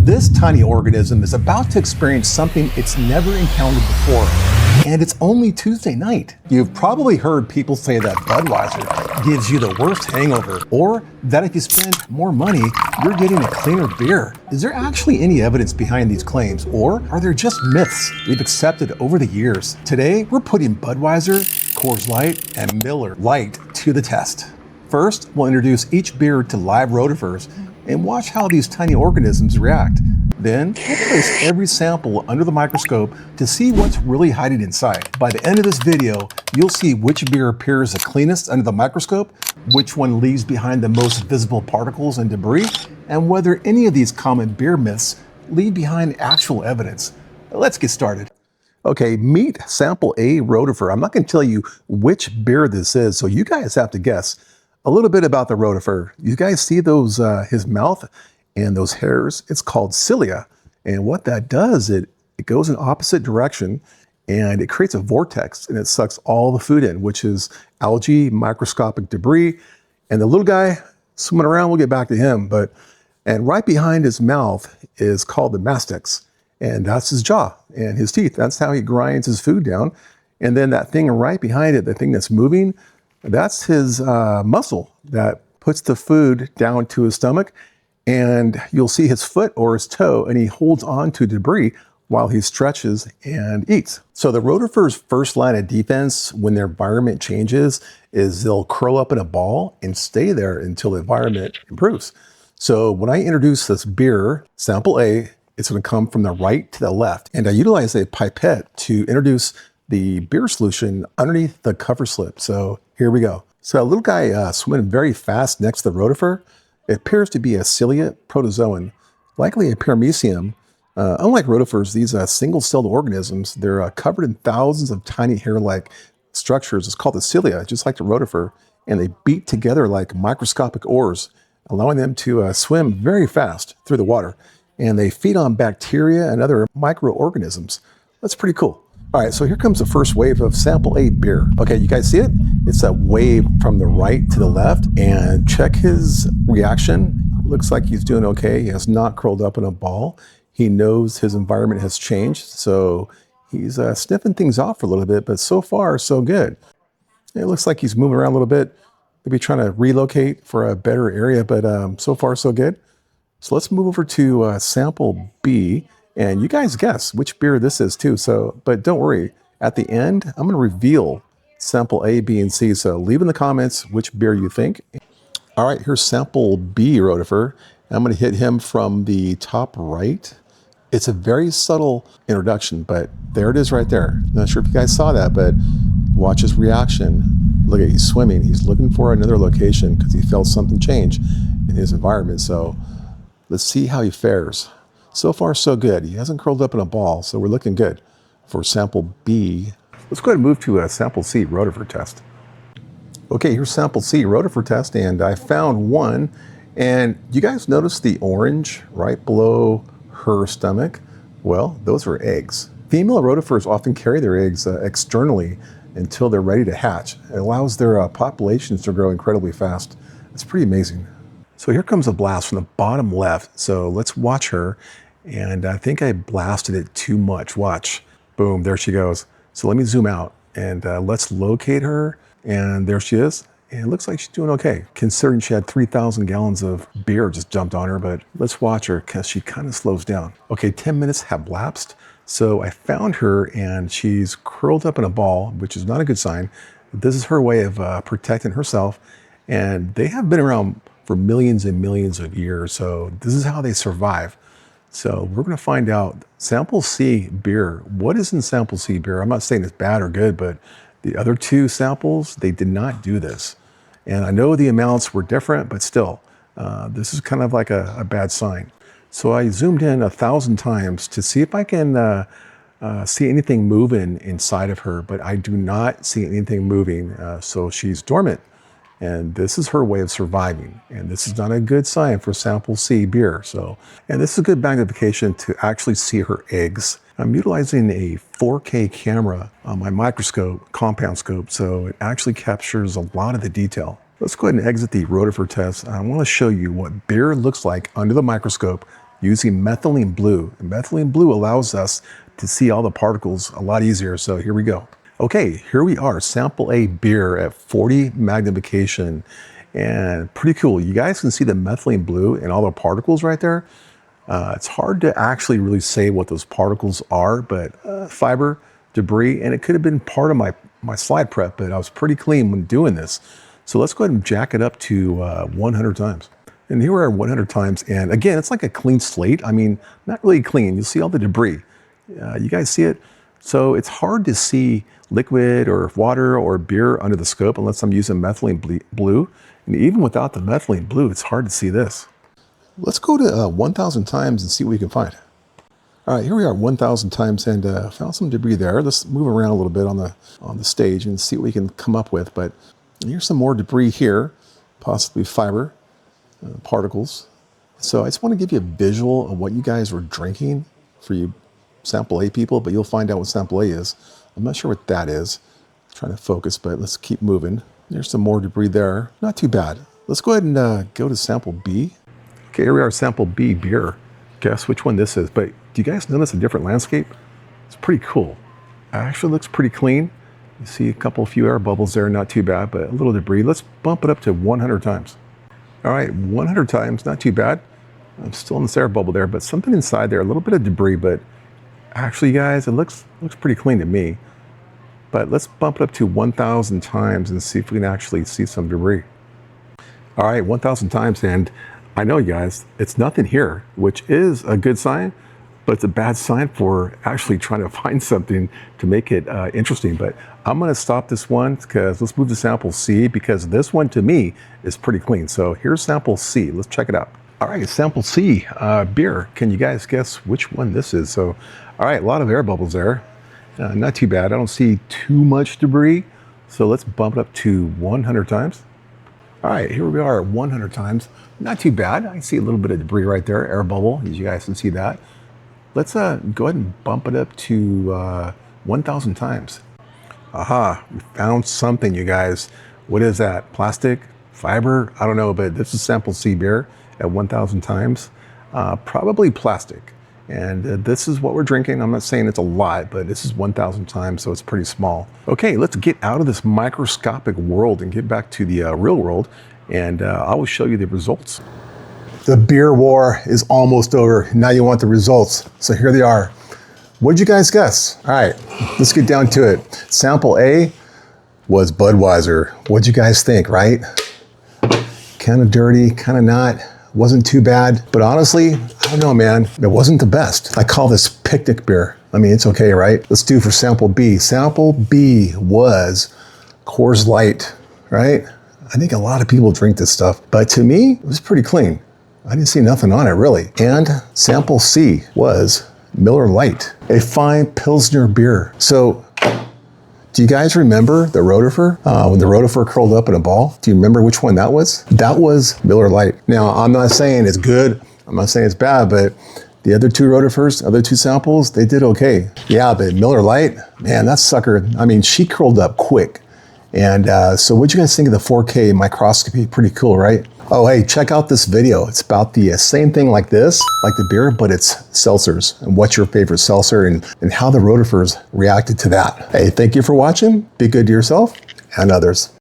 This tiny organism is about to experience something it's never encountered before, and it's only Tuesday night. You've probably heard people say that Budweiser gives you the worst hangover, or that if you spend more money, you're getting a cleaner beer. Is there actually any evidence behind these claims, or are there just myths we've accepted over the years? Today, we're putting Budweiser, Coors Light, and Miller Lite to the test. First, we'll introduce each beer to live rotifers and watch how these tiny organisms react. Then, we'll place every sample under the microscope to see what's really hiding inside. By the end of this video, you'll see which beer appears the cleanest under the microscope, which one leaves behind the most visible particles and debris, and whether any of these common beer myths leave behind actual evidence. Let's get started. Okay, meet sample A rotifer. I'm not going to tell you which beer this is, so you guys have to guess. A little bit about the rotifer. You guys see those, his mouth and those hairs? It's called cilia. And what that does, it goes in opposite direction and it creates a vortex and it sucks all the food in, which is algae, microscopic debris. And the little guy swimming around, we'll get back to him, and right behind his mouth is called the mastex. And that's his jaw and his teeth. That's how he grinds his food down. And then that thing right behind it, the thing that's moving, that's his muscle that puts the food down to his stomach, and you'll see his foot or his toe, and he holds on to debris while he stretches and eats. So the rotifer's first line of defense when their environment changes is they'll curl up in a ball and stay there until the environment improves. So when I introduce this beer, sample A, it's going to come from the right to the left, and I utilize a pipette to introduce the beer solution underneath the cover slip. So here we go. So a little guy swimming very fast next to the rotifer. It appears to be a ciliate protozoan, likely a paramecium. Unlike rotifers, these single-celled organisms, they're covered in thousands of tiny hair-like structures. It's called the cilia, just like the rotifer, and they beat together like microscopic oars, allowing them to swim very fast through the water. And they feed on bacteria and other microorganisms. That's pretty cool. All right, so here comes the first wave of sample A beer. Okay, you guys see it? It's a wave from the right to the left, and check his reaction. Looks like he's doing okay. He has not curled up in a ball. He knows his environment has changed, so he's sniffing things off for a little bit, but so far, so good. It looks like he's moving around a little bit, maybe trying to relocate for a better area, but so far, so good. So let's move over to sample B. And you guys guess which beer this is too. But don't worry, at the end, I'm going to reveal sample A, B, and C. So leave in the comments which beer you think. All right, here's sample B rotifer. I'm going to hit him from the top right. It's a very subtle introduction, but there it is right there. Not sure if you guys saw that, but watch his reaction. Look at, he's swimming. He's looking for another location because he felt something change in his environment. So let's see how he fares. So far, so good. He hasn't curled up in a ball, so we're looking good for sample B. Let's go ahead and move to a sample C rotifer test. Okay, here's sample C rotifer test, and I found one. And you guys notice the orange right below her stomach? Well, those are eggs. Female rotifers often carry their eggs externally until they're ready to hatch. It allows their populations to grow incredibly fast. It's pretty amazing. So here comes a blast from the bottom left. So let's watch her. And I think I blasted it too much. Watch. Boom, there she goes. So let me zoom out and let's locate her. And there she is. And it looks like she's doing okay, considering she had 3,000 gallons of beer just dumped on her. But let's watch her because she kind of slows down. Okay, 10 minutes have lapsed. So I found her and she's curled up in a ball, which is not a good sign. This is her way of protecting herself. And they have been around for millions and millions of years. So this is how they survive. So we're going to find out sample C beer. What is in sample C beer? I'm not saying it's bad or good, but the other two samples, they did not do this. And I know the amounts were different, but still, this is kind of like a bad sign. So I zoomed in 1,000 times to see if I can see anything moving inside of her, but I do not see anything moving. So she's dormant. And this is her way of surviving. And this is not a good sign for sample C beer. And this is a good magnification to actually see her eggs. I'm utilizing a 4K camera on my microscope, compound scope, so it actually captures a lot of the detail. Let's go ahead and exit the rotifer test. I want to show you what beer looks like under the microscope using methylene blue. And methylene blue allows us to see all the particles a lot easier. So here we go. Okay, here we are, sample A beer at 40 magnification. And pretty cool. You guys can see the methylene blue and all the particles right there. It's hard to actually really say what those particles are, but fiber, debris, and it could have been part of my slide prep, but I was pretty clean when doing this. So let's go ahead and jack it up to 100 times. And here we are 100 times, and again, it's like a clean slate. I mean, not really clean. You'll see all the debris. You guys see it? So it's hard to see liquid or water or beer under the scope unless I'm using methylene blue. And even without the methylene blue, it's hard to see this. Let's go to 1,000 times and see what we can find. All right, here we are 1,000 times and found some debris there. Let's move around a little bit on the stage and see what we can come up with. But here's some more debris here, possibly fiber, particles. So I just want to give you a visual of what you guys were drinking for you sample A people, but you'll find out what sample A is. I'm not sure what that is. I'm trying to focus, but let's keep moving. There's some more debris there. Not too bad. Let's go ahead and go to sample B. Okay, here we are, sample B beer. Guess which one this is, but do you guys notice a different landscape? It's pretty cool. Actually looks pretty clean. You see a few air bubbles there, not too bad, but a little debris. Let's bump it up to 100 times. All right, 100 times, not too bad. I'm still in this air bubble there, but something inside there, a little bit of debris, but actually guys, it looks pretty clean to me. But let's bump it up to 1,000 times and see if we can actually see some debris. All right, 1,000 times, and I know, you guys, it's nothing here, which is a good sign, but it's a bad sign for actually trying to find something to make it interesting. But I'm going to stop this one because let's move to sample C, because this one to me is pretty clean. So here's sample C. Let's check it out. All right, sample C, beer. Can you guys guess which one this is? So, all right, a lot of air bubbles there. Not too bad. I don't see too much debris. So let's bump it up to 100 times. All right, here we are 100 times. Not too bad. I see a little bit of debris right there, air bubble, as you guys can see that. Let's go ahead and bump it up to 1,000 times. Aha, we found something, you guys. What is that? Plastic? Fiber? I don't know, but this is sample C beer at 1,000 times. Probably plastic. And this is what we're drinking. I'm not saying it's a lot, but this is 1,000 times, so it's pretty small. Okay, let's get out of this microscopic world and get back to the real world, and I will show you the results. The beer war is almost over. Now you want the results. So here they are. What did you guys guess? All right, let's get down to it. Sample A was Budweiser. What'd you guys think, right? Kind of dirty, kind of not. Wasn't too bad, but honestly, I don't know, man. It wasn't the best. I call this picnic beer. I mean, it's okay, right? Let's do for sample B. Sample B was Coors Light, right? I think a lot of people drink this stuff, but to me, it was pretty clean. I didn't see nothing on it, really. And sample C was Miller Lite, a fine Pilsner beer. So, do you guys remember the Rotifer? When the Rotifer curled up in a ball? Do you remember which one that was? That was Miller Lite. Now, I'm not saying it's good. I'm not saying it's bad, but the other two Rotifers, other two samples, they did okay. Yeah, but Miller Lite, man, that sucker, I mean, she curled up quick. And so what'd you guys think of the 4K microscopy? Pretty cool, right? Oh, hey, check out this video. It's about the same thing like this, like the beer, but it's seltzers. And what's your favorite seltzer and how the Rotifers reacted to that. Hey, thank you for watching. Be good to yourself and others.